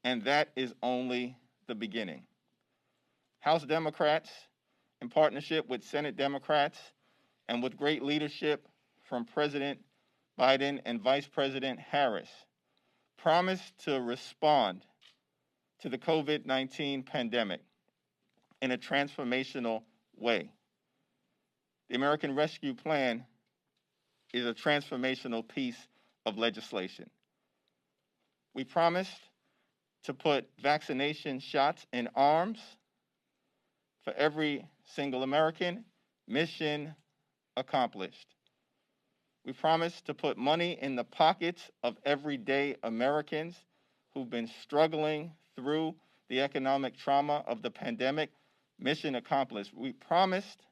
and that is only the beginning. House Democrats, in partnership with Senate Democrats and with great leadership from President Biden and Vice President Harris, promised to respond to the COVID-19 pandemic in a transformational way. The American Rescue Plan is a transformational piece of legislation. We promised to put vaccination shots in arms for every single American. Mission accomplished. We promised to put money in the pockets of everyday Americans who've been struggling through the economic trauma of the pandemic. Mission accomplished. We promised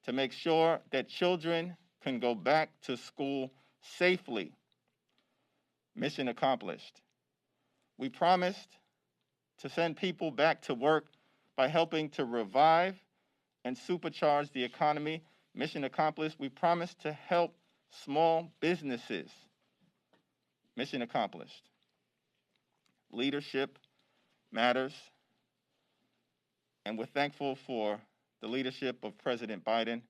to make sure that children can go back to school safely. Mission accomplished. We promised to send people back to work by helping to revive and supercharge the economy. Mission accomplished. We promised to help small businesses. Mission accomplished. Leadership matters, and we're thankful for the leadership of President Biden,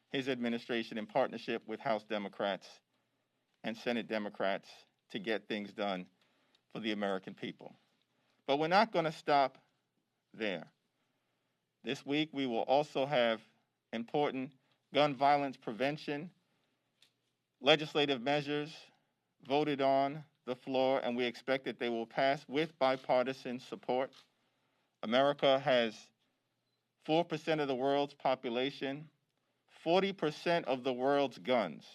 his administration in partnership with House Democrats and Senate Democrats to get things done for the American people. But we're not going to stop there. This week, we will also have important gun violence prevention legislative measures voted on the floor, and we expect that they will pass with bipartisan support. America has 4% of the world's population, 40% of the world's guns.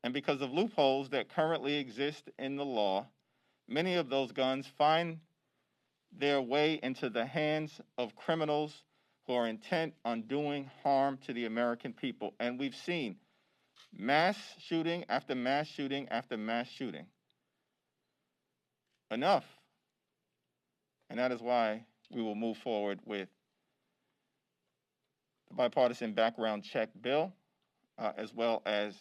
And because of loopholes that currently exist in the law, many of those guns find their way into the hands of criminals who are intent on doing harm to the American people. And we've seen mass shooting after mass shooting after mass shooting. Enough. And that is why we will move forward with the bipartisan background check bill, as well as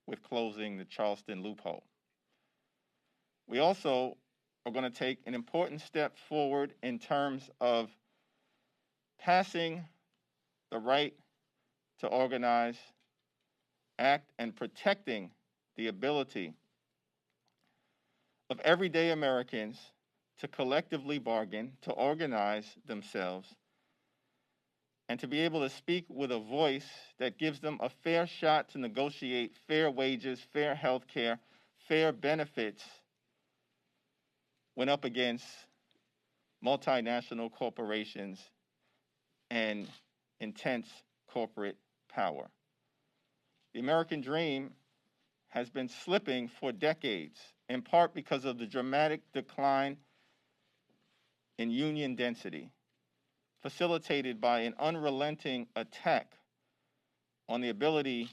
with closing the Charleston loophole. We also are going to take an important step forward in terms of passing the right to organize, act, and protecting the ability of everyday Americans to collectively bargain, to organize themselves, and to be able to speak with a voice that gives them a fair shot to negotiate fair wages, fair health care, fair benefits when up against multinational corporations and intense corporate power. The American dream has been slipping for decades, in part because of the dramatic decline in union density, facilitated by an unrelenting attack on the ability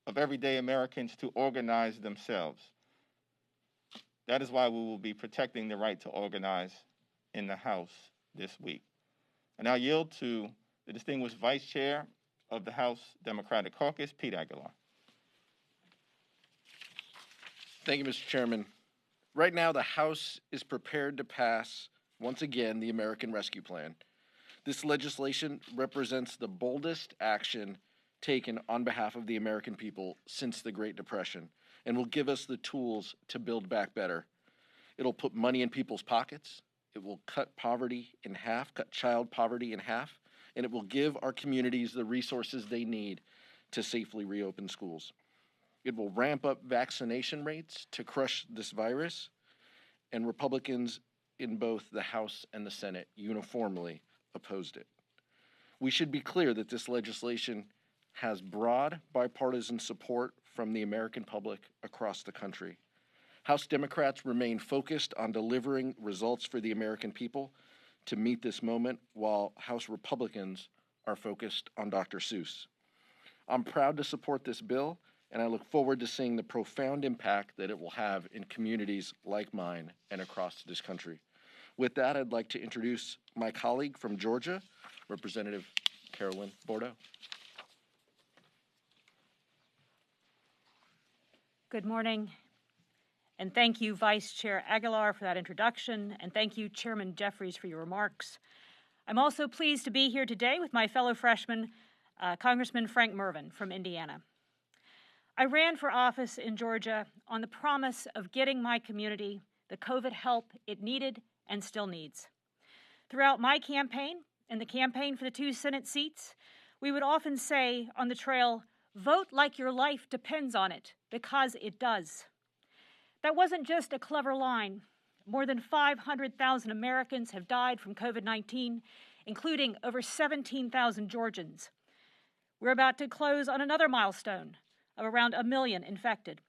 of everyday Americans to organize themselves. That is why we will be protecting the right to organize in the House this week. I now yield to the distinguished Vice Chair of the House Democratic Caucus, Pete Aguilar. Thank you, Mr. Chairman. Right now, the House is prepared to pass, once again, the American Rescue Plan. This legislation represents the boldest action taken on behalf of the American people since the Great Depression, and will give us the tools to build back better. It'll put money in people's pockets. It will cut poverty in half, cut child poverty in half, and it will give our communities the resources they need to safely reopen schools. It will ramp up vaccination rates to crush this virus, and Republicans in both the House and the Senate uniformly opposed it. We should be clear that this legislation has broad bipartisan support from the American public across the country. House Democrats remain focused on delivering results for the American people to meet this moment, while House Republicans are focused on Dr. Seuss. I'm proud to support this bill, and I look forward to seeing the profound impact that it will have in communities like mine and across this country. With that, I'd like to introduce my colleague from Georgia, Representative Carolyn Bordeaux. Good morning. And thank you, Vice Chair Aguilar, for that introduction. And thank you, Chairman Jeffries, for your remarks. I'm also pleased to be here today with my fellow freshman, Congressman Frank Mervyn from Indiana. I ran for office in Georgia on the promise of getting my community the COVID help it needed and still needs. Throughout my campaign and the campaign for the 2 Senate seats, we would often say on the trail, vote like your life depends on it, because it does. That wasn't just a clever line. More than 500,000 Americans have died from COVID-19, including over 17,000 Georgians. We're about to close on another milestone of around 1 million infected.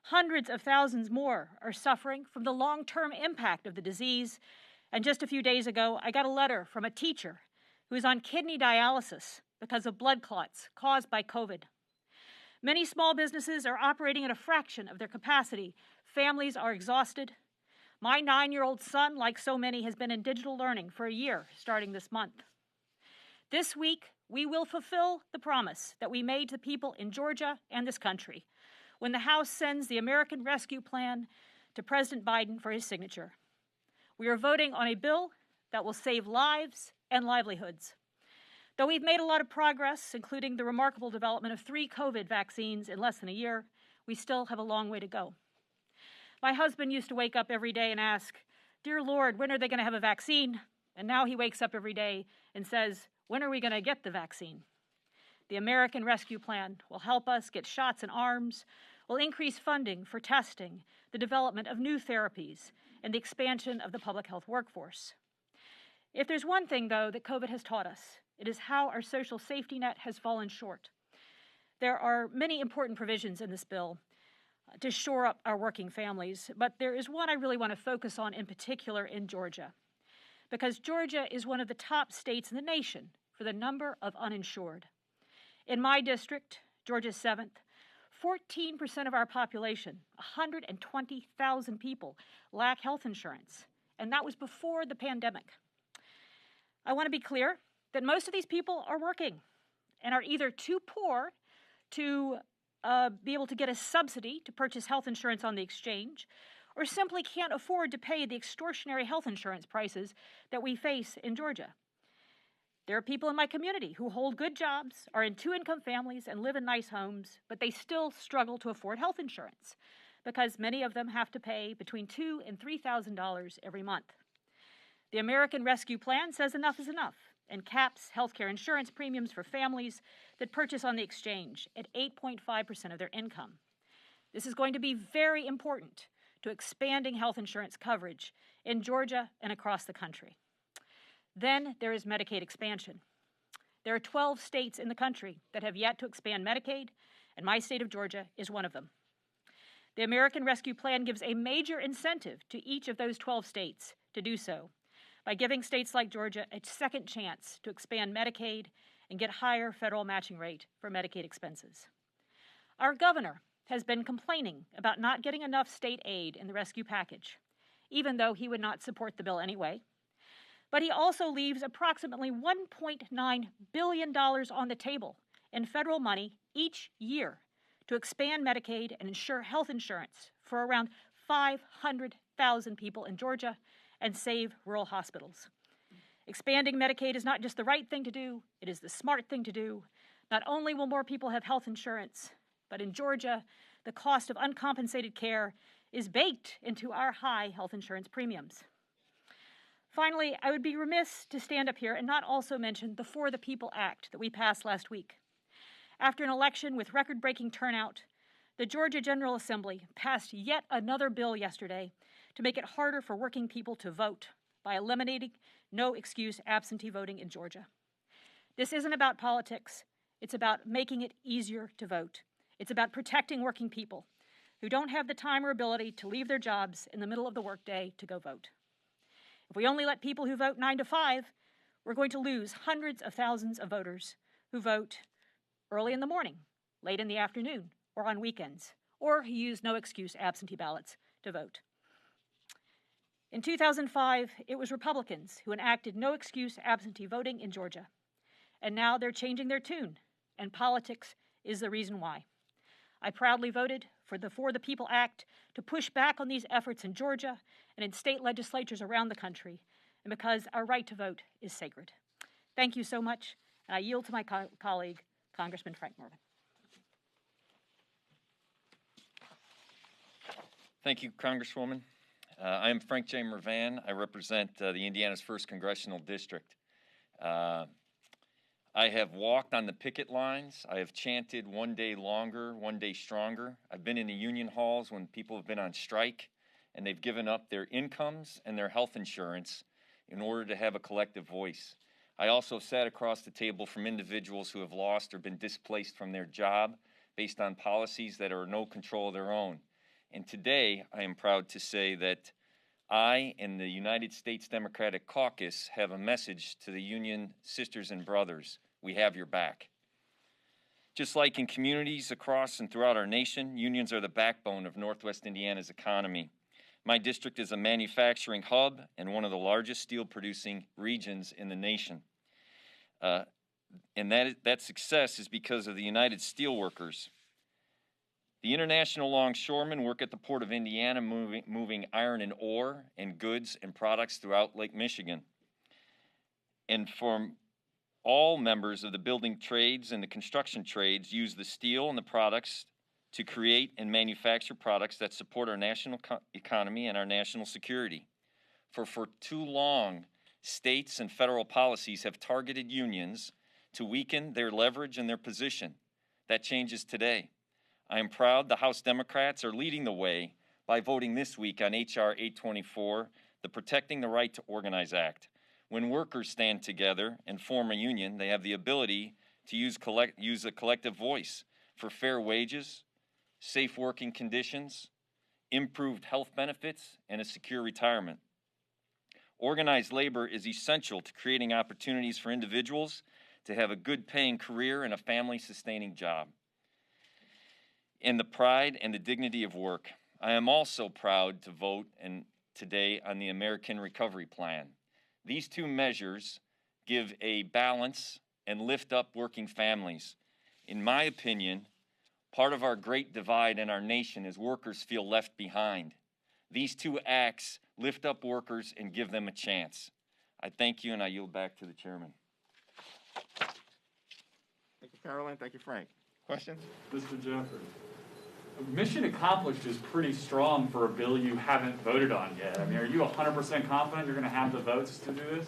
Hundreds of thousands more are suffering from the long-term impact of the disease. And just a few days ago, I got a letter from a teacher who is on kidney dialysis because of blood clots caused by COVID. Many small businesses are operating at a fraction of their capacity. Families are exhausted. My 9-year-old son, like so many, has been in digital learning for a year, starting this month. This week, we will fulfill the promise that we made to the people in Georgia and this country when the House sends the American Rescue Plan to President Biden for his signature. We are voting on a bill that will save lives and livelihoods. Though we've made a lot of progress, including the remarkable development of 3 COVID vaccines in less than a year, we still have a long way to go. My husband used to wake up every day and ask, "Dear Lord, when are they going to have a vaccine?" And now he wakes up every day and says, "When are we going to get the vaccine?" The American Rescue Plan will help us get shots in arms, will increase funding for testing, the development of new therapies, and the expansion of the public health workforce. If there's one thing, though, that COVID has taught us, it is how our social safety net has fallen short. There are many important provisions in this bill to shore up our working families, but there is one I really want to focus on in particular in Georgia, because Georgia is one of the top states in the nation for the number of uninsured. In my district, Georgia's 7th, 14% of our population, 120,000 people, lack health insurance, and that was before the pandemic. I want to be clear that most of these people are working and are either too poor to be able to get a subsidy to purchase health insurance on the exchange, or simply can't afford to pay the extortionary health insurance prices that we face in Georgia. There are people in my community who hold good jobs, are in 2-income families, and live in nice homes, but they still struggle to afford health insurance because many of them have to pay between $2,000 and $3,000 every month. The American Rescue Plan says enough is enough and caps healthcare insurance premiums for families that purchase on the exchange at 8.5% of their income. This is going to be very important to expanding health insurance coverage in Georgia and across the country. Then there is Medicaid expansion. There are 12 states in the country that have yet to expand Medicaid, and my state of Georgia is one of them. The American Rescue Plan gives a major incentive to each of those 12 states to do so by giving states like Georgia a second chance to expand Medicaid and get higher federal matching rate for Medicaid expenses. Our governor has been complaining about not getting enough state aid in the rescue package, even though he would not support the bill anyway. But he also leaves approximately $1.9 billion on the table in federal money each year to expand Medicaid and ensure health insurance for around 500,000 people in Georgia and save rural hospitals. Expanding Medicaid is not just the right thing to do, it is the smart thing to do. Not only will more people have health insurance, but in Georgia, the cost of uncompensated care is baked into our high health insurance premiums. Finally, I would be remiss to stand up here and not also mention the For the People Act that we passed last week. After an election with record-breaking turnout, the Georgia General Assembly passed yet another bill yesterday to make it harder for working people to vote by eliminating no-excuse absentee voting in Georgia. This isn't about politics. It's about making it easier to vote. It's about protecting working people who don't have the time or ability to leave their jobs in the middle of the workday to go vote. If we only let people who vote 9 to 5, we're going to lose hundreds of thousands of voters who vote early in the morning, late in the afternoon, or on weekends, or who use no-excuse absentee ballots to vote. In 2005, it was Republicans who enacted no-excuse absentee voting in Georgia. And now they're changing their tune, and politics is the reason why. I proudly voted for the People Act to push back on these efforts in Georgia and in state legislatures around the country, and because our right to vote is sacred. Thank you so much, and I yield to my colleague, Congressman Frank Mervyn. Thank you, Congresswoman. I am Frank J. Mervan. I represent the Indiana's 1st Congressional District. I have walked on the picket lines. I have chanted one day longer, one day stronger. I've been in the union halls when people have been on strike and they've given up their incomes and their health insurance in order to have a collective voice. I also sat across the table from individuals who have lost or been displaced from their job based on policies that are no control of their own. And today, I am proud to say that I and the United States Democratic Caucus have a message to the union sisters and brothers. We have your back. Just like in communities across and throughout our nation, unions are the backbone of Northwest Indiana's economy. My district is a manufacturing hub and one of the largest steel-producing regions in the nation. And that success is because of the United Steelworkers. The international longshoremen work at the Port of Indiana, moving iron and ore and goods and products throughout Lake Michigan. And from all members of the building trades and the construction trades use the steel and the products to create and manufacture products that support our national economy and our national security. For too long, states and federal policies have targeted unions to weaken their leverage and their position. That changes today. I am proud the House Democrats are leading the way by voting this week on H.R. 824, the Protecting the Right to Organize Act. When workers stand together and form a union, they have the ability to use a collective voice for fair wages, safe working conditions, improved health benefits, and a secure retirement. Organized labor is essential to creating opportunities for individuals to have a good paying career and a family sustaining job. In the pride and the dignity of work, I am also proud to vote today on the American Recovery Plan. These two measures give a balance and lift up working families. In my opinion, part of our great divide in our nation is workers feel left behind. These two acts lift up workers and give them a chance. I thank you, and I yield back to the chairman. Thank you, Caroline. Thank you, Frank. Questions? Mr. Jeffries. Mission accomplished is pretty strong for a bill you haven't voted on yet. I mean, are you 100% confident you're going to have the votes to do this?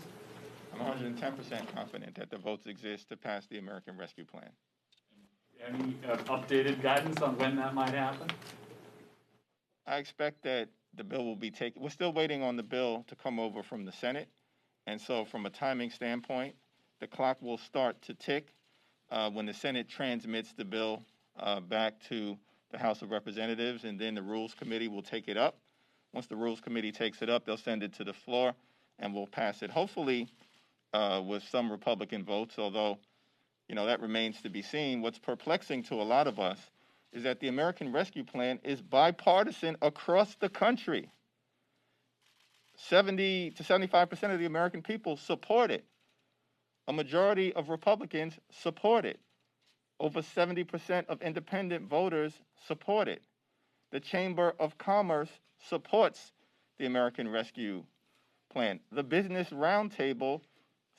I'm 110% confident that the votes exist to pass the American Rescue Plan. Any updated guidance on when that might happen? I expect that the bill will be taken. We're still waiting on the bill to come over from the Senate. And so from a timing standpoint, the clock will start to tick when the Senate transmits the bill back to the House of Representatives, and then the Rules Committee will take it up. Once the Rules Committee takes it up, they'll send it to the floor, and we'll pass it, hopefully with some Republican votes, although, that remains to be seen. What's perplexing to a lot of us is that the American Rescue Plan is bipartisan across the country. 70 to 75% of the American people support it. A majority of Republicans support it. Over 70% of independent voters support it. The Chamber of Commerce supports the American Rescue Plan. The Business Roundtable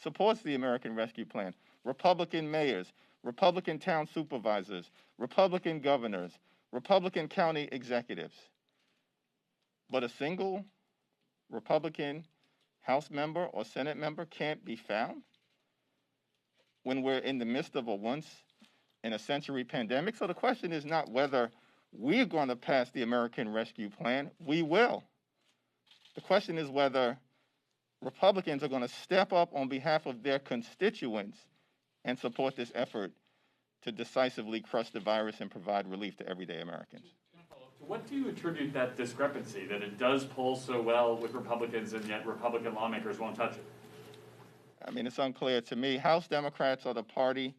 supports the American Rescue Plan. Republican mayors, Republican town supervisors, Republican governors, Republican county executives. But a single Republican House member or Senate member can't be found when we're in the midst of a once-in-a-century pandemic. So the question is not whether we're going to pass the American Rescue Plan. We will. The question is whether Republicans are going to step up on behalf of their constituents and support this effort to decisively crush the virus and provide relief to everyday Americans. What do you attribute that discrepancy, that it does poll so well with Republicans and yet Republican lawmakers won't touch it? I mean, it's unclear to me. House Democrats are the party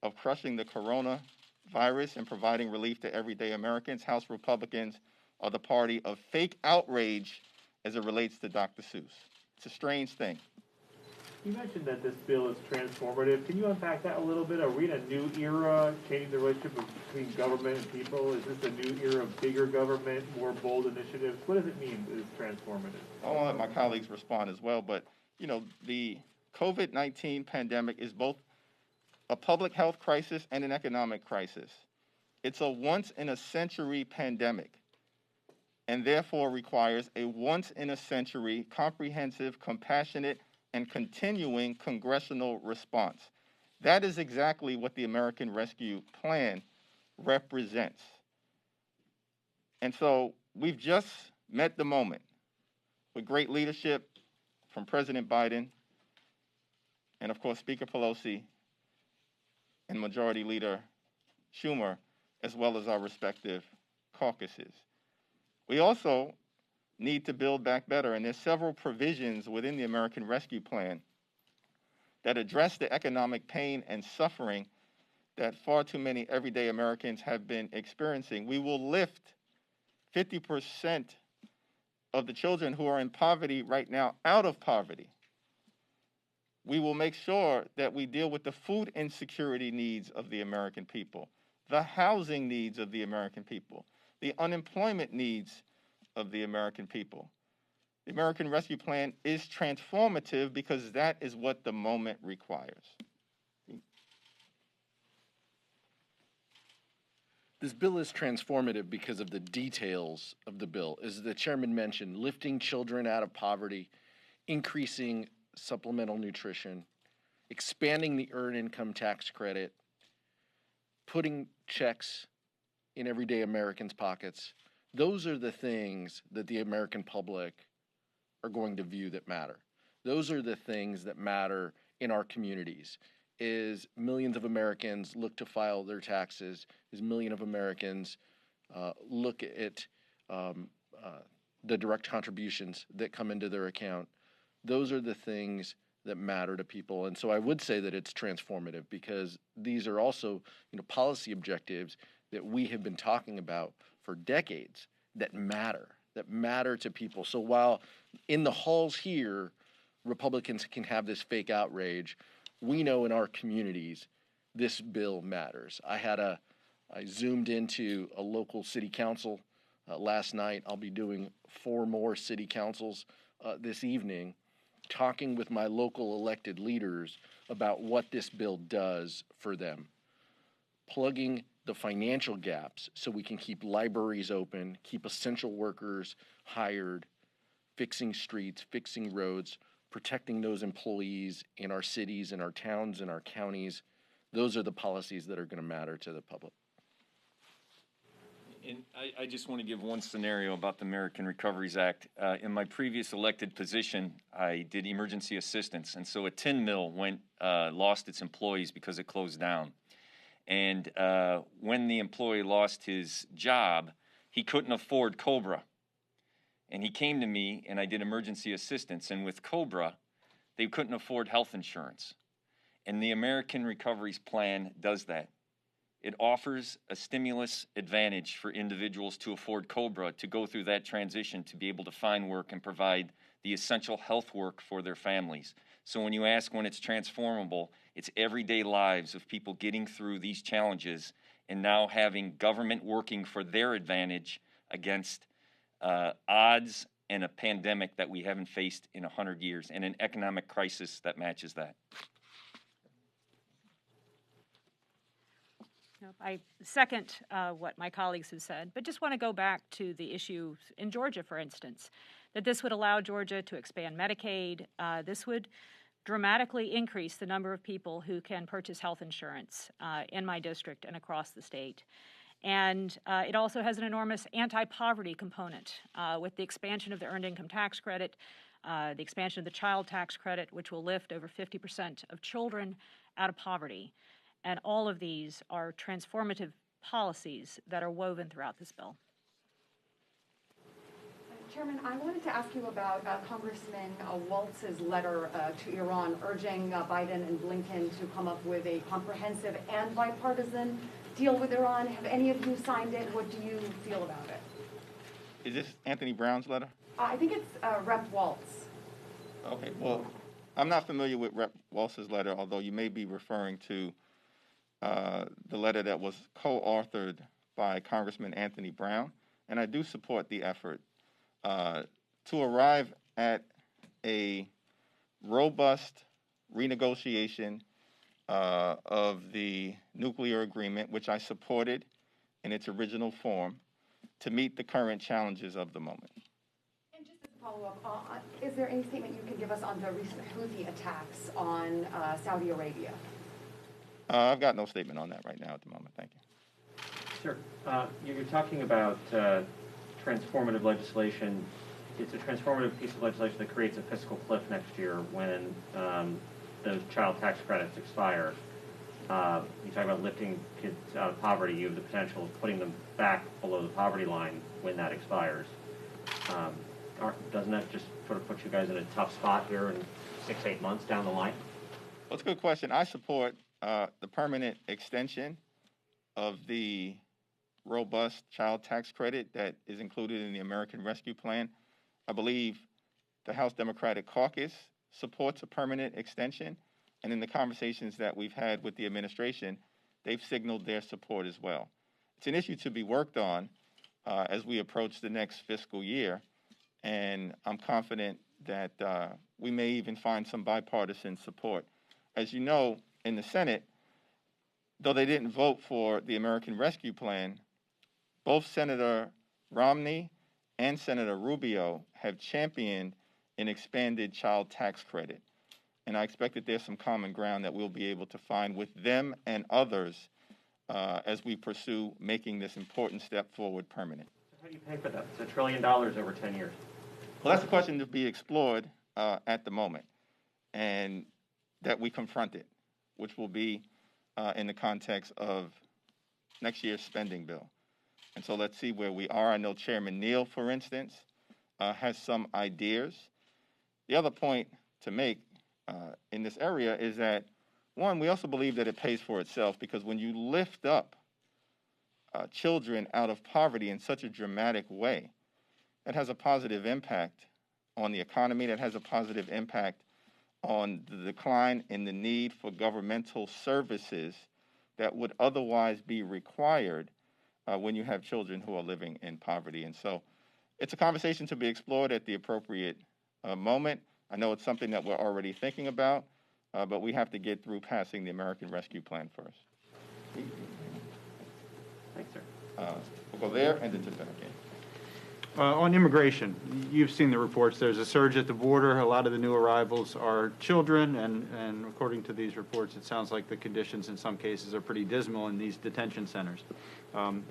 of crushing the coronavirus and providing relief to everyday Americans. House Republicans are the party of fake outrage as it relates to Dr. Seuss. It's a strange thing. You mentioned that this bill is transformative. Can you unpack that a little bit? Are we in a new era, changing the relationship between government and people? Is this a new era of bigger government, more bold initiatives? What does it mean is transformative? I want to let my colleagues respond as well, but the COVID-19 pandemic is both a public health crisis and an economic crisis. It's a once-in-a-century pandemic, and therefore requires a once-in-a-century comprehensive, compassionate, and continuing congressional response. That is exactly what the American Rescue Plan represents. And so we've just met the moment with great leadership from President Biden and, of course, Speaker Pelosi and Majority Leader Schumer, as well as our respective caucuses. We also need to build back better, and there's several provisions within the American Rescue Plan that address the economic pain and suffering that far too many everyday Americans have been experiencing. We will lift 50% of the children who are in poverty right now out of poverty. We will make sure that we deal with the food insecurity needs of the American people, the housing needs of the American people, the unemployment needs of the American people. The American Rescue Plan is transformative because that is what the moment requires. This bill is transformative because of the details of the bill. As the chairman mentioned, lifting children out of poverty, increasing supplemental nutrition, expanding the earned income tax credit, putting checks in everyday Americans' pockets. Those are the things that the American public are going to view that matter. Those are the things that matter in our communities. As millions of Americans look to file their taxes, as millions of Americans look at the direct contributions that come into their account, those are the things that matter to people. And so I would say that it's transformative because these are also policy objectives that we have been talking about for decades that matter to people. So while in the halls here, Republicans can have this fake outrage, we know in our communities, this bill matters. I zoomed into a local city council last night. I'll be doing 4 more city councils this evening, talking with my local elected leaders about what this bill does for them. Plugging the financial gaps so we can keep libraries open, keep essential workers hired, fixing streets, fixing roads, protecting those employees in our cities, in our towns, in our counties. Those are the policies that are going to matter to the public. And I just want to give one scenario about the American Recoveries Act. In my previous elected position, I did emergency assistance, and so a tin mill lost its employees because it closed down. And when the employee lost his job, he couldn't afford COBRA. And he came to me, and I did emergency assistance. And with COBRA, they couldn't afford health insurance. And the American Recoveries Plan does that. It offers a stimulus advantage for individuals to afford COBRA, to go through that transition, to be able to find work and provide the essential health work for their families. So when you ask when it's transformable, it's everyday lives of people getting through these challenges and now having government working for their advantage against odds and a pandemic that we haven't faced in 100 years and an economic crisis that matches that. I second what my colleagues have said, but just want to go back to the issue in Georgia, for instance, that this would allow Georgia to expand Medicaid. This would dramatically increase the number of people who can purchase health insurance in my district and across the state. And it also has an enormous anti-poverty component with the expansion of the Earned Income Tax Credit, the expansion of the Child Tax Credit, which will lift over 50% of children out of poverty. And all of these are transformative policies that are woven throughout this bill. Chairman, I wanted to ask you about Congressman Waltz's letter to Iran urging Biden and Blinken to come up with a comprehensive and bipartisan deal with Iran. Have any of you signed it? What do you feel about it? Is this Anthony Brown's letter? I think it's Rep. Waltz. Okay, well, I'm not familiar with Rep. Walz's letter, although you may be referring to the letter that was co-authored by Congressman Anthony Brown, and I do support the effort to arrive at a robust renegotiation of the nuclear agreement, which I supported in its original form, to meet the current challenges of the moment. And just as a follow-up, is there any statement you can give us on the recent Houthi attacks on Saudi Arabia? I've got no statement on that right now at the moment. Thank you. Sir, you're talking about transformative legislation. It's a transformative piece of legislation that creates a fiscal cliff next year when those child tax credits expire. You talk about lifting kids out of poverty. You have the potential of putting them back below the poverty line when that expires. Doesn't that just sort of put you guys in a tough spot here in 6-8 months down the line? Well, it's a good question. I support the permanent extension of the robust child tax credit that is included in the American Rescue Plan. I believe the House Democratic Caucus supports a permanent extension, and in the conversations that we've had with the administration, they've signaled their support as well. It's an issue to be worked on as we approach the next fiscal year, and I'm confident that we may even find some bipartisan support. As you know, in the Senate, though they didn't vote for the American Rescue Plan, both Senator Romney and Senator Rubio have championed an expanded child tax credit. And I expect that there's some common ground that we'll be able to find with them and others as we pursue making this important step forward permanent. So how do you pay for that? It's $1 trillion over 10 years. Well, that's a question to be explored at the moment, and that we confront it, which will be in the context of next year's spending bill. And so let's see where we are. I know Chairman Neal, for instance, has some ideas. The other point to make in this area is that, one, we also believe that it pays for itself, because when you lift up children out of poverty in such a dramatic way, that has a positive impact on the economy, that has a positive impact on the decline in the need for governmental services that would otherwise be required when you have children who are living in poverty. And so it's a conversation to be explored at the appropriate moment. I know it's something that we're already thinking about, but we have to get through passing the American Rescue Plan first. Thanks, sir. We'll go there and then to the okay. On immigration, you've seen the reports. There's a surge at the border. A lot of the new arrivals are children, and according to these reports, it sounds like the conditions in some cases are pretty dismal in these detention centers.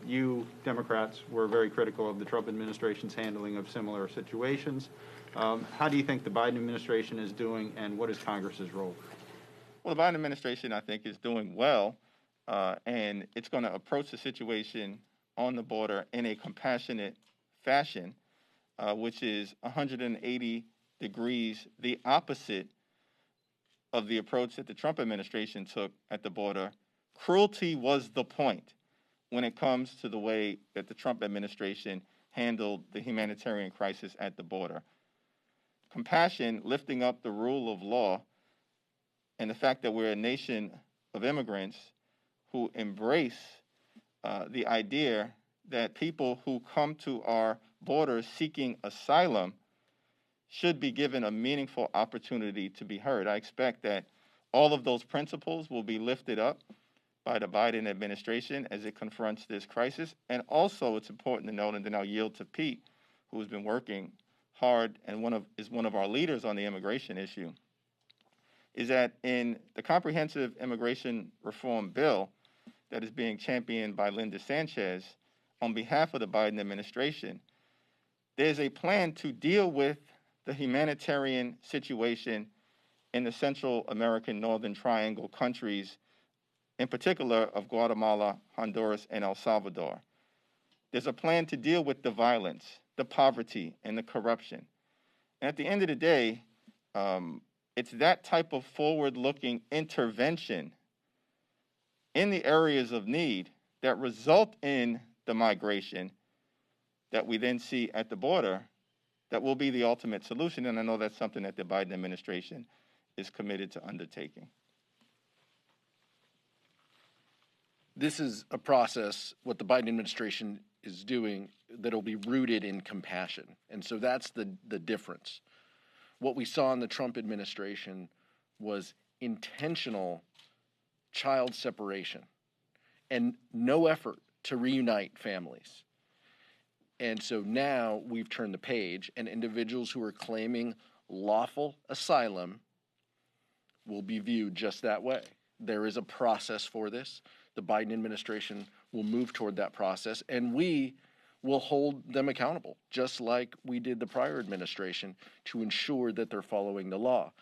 You Democrats were very critical of the Trump administration's handling of similar situations. How do you think the Biden administration is doing, and what is Congress's role? Well, the Biden administration, I think, is doing well, and it's going to approach the situation on the border in a compassionate fashion, which is 180 degrees the opposite of the approach that the Trump administration took at the border. Cruelty was the point when it comes to the way that the Trump administration handled the humanitarian crisis at the border. Compassion, lifting up the rule of law, and the fact that we're a nation of immigrants who embrace the idea that people who come to our borders seeking asylum should be given a meaningful opportunity to be heard. I expect that all of those principles will be lifted up by the Biden administration as it confronts this crisis. And also, it's important to note, and then I'll yield to Pete, who has been working hard and is one of our leaders on the immigration issue, is that in the comprehensive immigration reform bill that is being championed by Linda Sanchez on behalf of the Biden administration, there's a plan to deal with the humanitarian situation in the Central American Northern Triangle countries, in particular of Guatemala, Honduras, and El Salvador. There's a plan to deal with the violence, the poverty, and the corruption. And at the end of the day, it's that type of forward-looking intervention in the areas of need that result in the migration that we then see at the border that will be the ultimate solution. And I know that's something that the Biden administration is committed to undertaking. This is a process, what the Biden administration is doing, that'll be rooted in compassion. And so that's the difference. What we saw in the Trump administration was intentional child separation and no effort to reunite families. And so now we've turned the page, and individuals who are claiming lawful asylum will be viewed just that way. There is a process for this. The Biden administration will move toward that process, and we will hold them accountable, just like we did the prior administration, to ensure that they're following the law.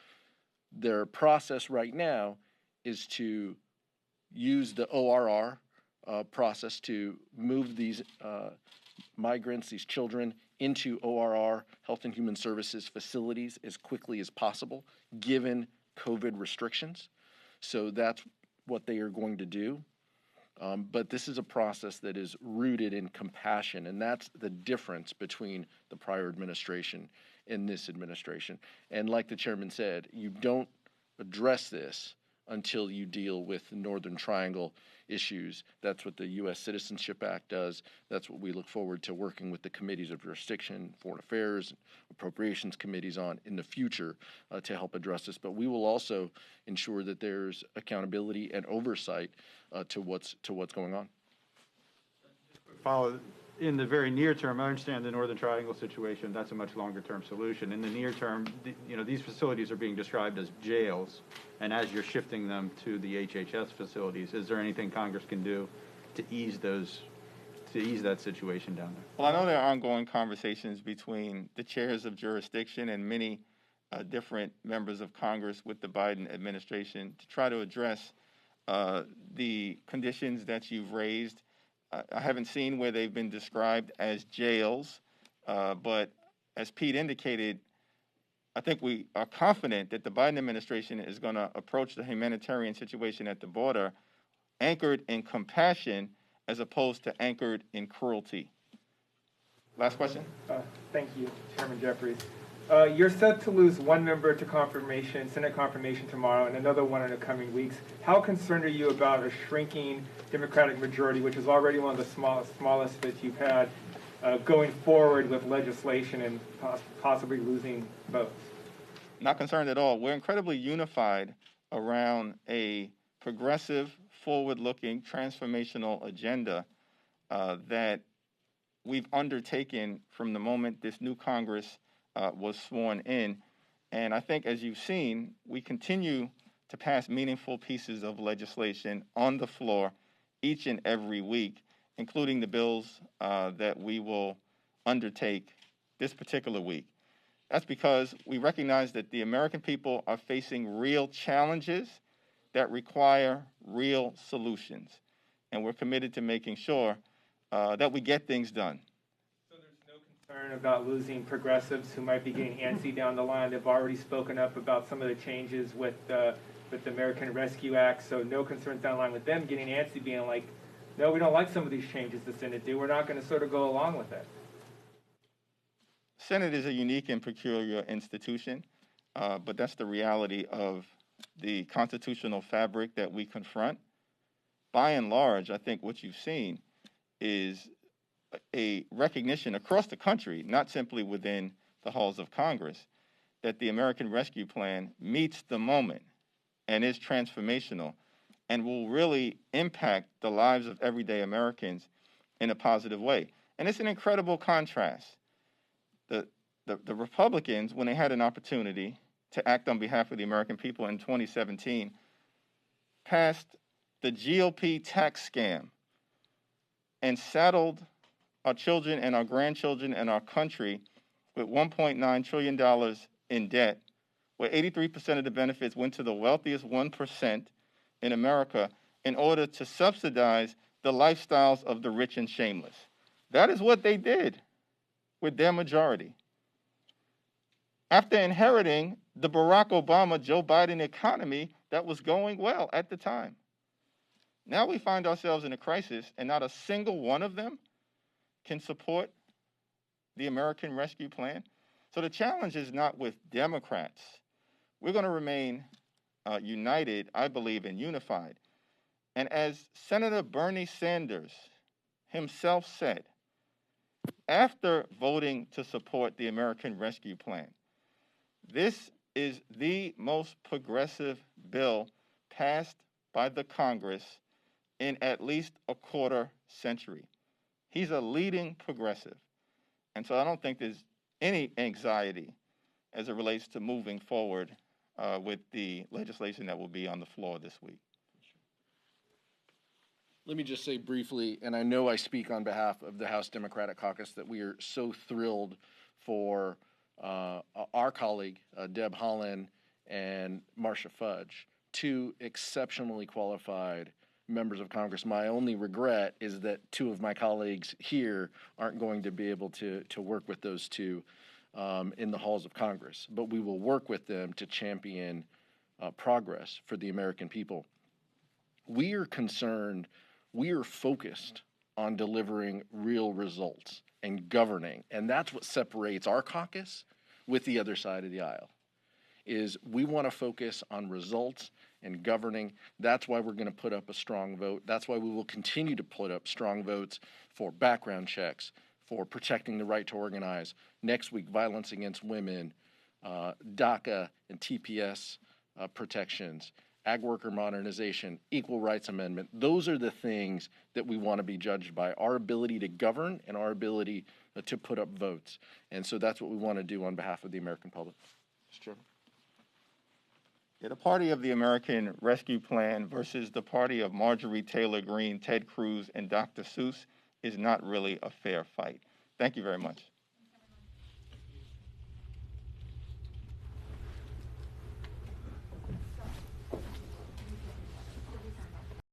Their process right now is to use the ORR process to move these migrants, these children, into ORR, Health and Human Services facilities, as quickly as possible, given COVID restrictions. So that's what they are going to do. But this is a process that is rooted in compassion, and that's the difference between the prior administration and this administration. And like the chairman said, you don't address this until you deal with the Northern Triangle issues. That's what the U.S. Citizenship Act does. That's what we look forward to working with the committees of jurisdiction, foreign affairs, appropriations committees on in the future to help address this. But we will also ensure that there's accountability and oversight to what's going on. Follow. In the very near term, I understand the Northern Triangle situation. That's a much longer term solution. In the near term, these facilities are being described as jails, and as you're shifting them to the HHS facilities, is there anything Congress can do to ease that situation down there? Well, I know there are ongoing conversations between the chairs of jurisdiction and many different members of Congress with the Biden administration to try to address the conditions that you've raised. I haven't seen where they've been described as jails, but as Pete indicated, I think we are confident that the Biden administration is going to approach the humanitarian situation at the border anchored in compassion as opposed to anchored in cruelty. Last question. Thank you, Chairman Jeffries. You're set to lose one member to confirmation, Senate confirmation tomorrow, and another one in the coming weeks. How concerned are you about a shrinking Democratic majority, which is already one of the smallest that you've had, going forward with legislation and possibly losing votes? Not concerned at all. We're incredibly unified around a progressive, forward-looking, transformational agenda that we've undertaken from the moment this new Congress was sworn in. And I think, as you've seen, we continue to pass meaningful pieces of legislation on the floor each and every week, including the bills that we will undertake this particular week. That's because we recognize that the American people are facing real challenges that require real solutions. And we're committed to making sure that we get things done. Concern about losing progressives who might be getting antsy down the line. They've already spoken up about some of the changes with the American Rescue Act, so no concerns down the line with them getting antsy, being like, no, we don't like some of these changes the Senate do. We're not going to sort of go along with it. Senate is a unique and peculiar institution, but that's the reality of the constitutional fabric that we confront. By and large, I think what you've seen is a recognition across the country, not simply within the halls of Congress, that the American Rescue Plan meets the moment and is transformational and will really impact the lives of everyday Americans in a positive way. And it's an incredible contrast. The Republicans, when they had an opportunity to act on behalf of the American people in 2017, passed the GOP tax scam and saddled our children and our grandchildren and our country with $1.9 trillion in debt, where 83% of the benefits went to the wealthiest 1% in America in order to subsidize the lifestyles of the rich and shameless. That is what they did with their majority. After inheriting the Barack Obama, Joe Biden economy that was going well at the time. Now we find ourselves in a crisis, and not a single one of them can support the American Rescue Plan. So the challenge is not with Democrats, we're going to remain united, I believe, and unified. And as Senator Bernie Sanders himself said, after voting to support the American Rescue Plan, this is the most progressive bill passed by the Congress in at least a quarter century. He's a leading progressive. And so I don't think there's any anxiety as it relates to moving forward with the legislation that will be on the floor this week. Let me just say briefly, and I know I speak on behalf of the House Democratic Caucus, that we are so thrilled for our colleague, Deb Haaland and Marcia Fudge, two exceptionally qualified members of Congress. My only regret is that two of my colleagues here aren't going to be able to work with those two in the halls of Congress. But we will work with them to champion progress for the American people. We are concerned, we are focused on delivering real results and governing. And that's what separates our caucus with the other side of the aisle, is we want to focus on results and governing. That's why we're going to put up a strong vote. That's why we will continue to put up strong votes for background checks, for protecting the right to organize. Next week, violence against women, DACA and TPS protections, ag worker modernization, equal rights amendment. Those are the things that we want to be judged by, our ability to govern and our ability to put up votes. And so that's what we want to do on behalf of the American public. Mr. Chairman. Yeah, the party of the American Rescue Plan versus the party of Marjorie Taylor Greene, Ted Cruz, and Dr. Seuss is not really a fair fight. Thank you very much.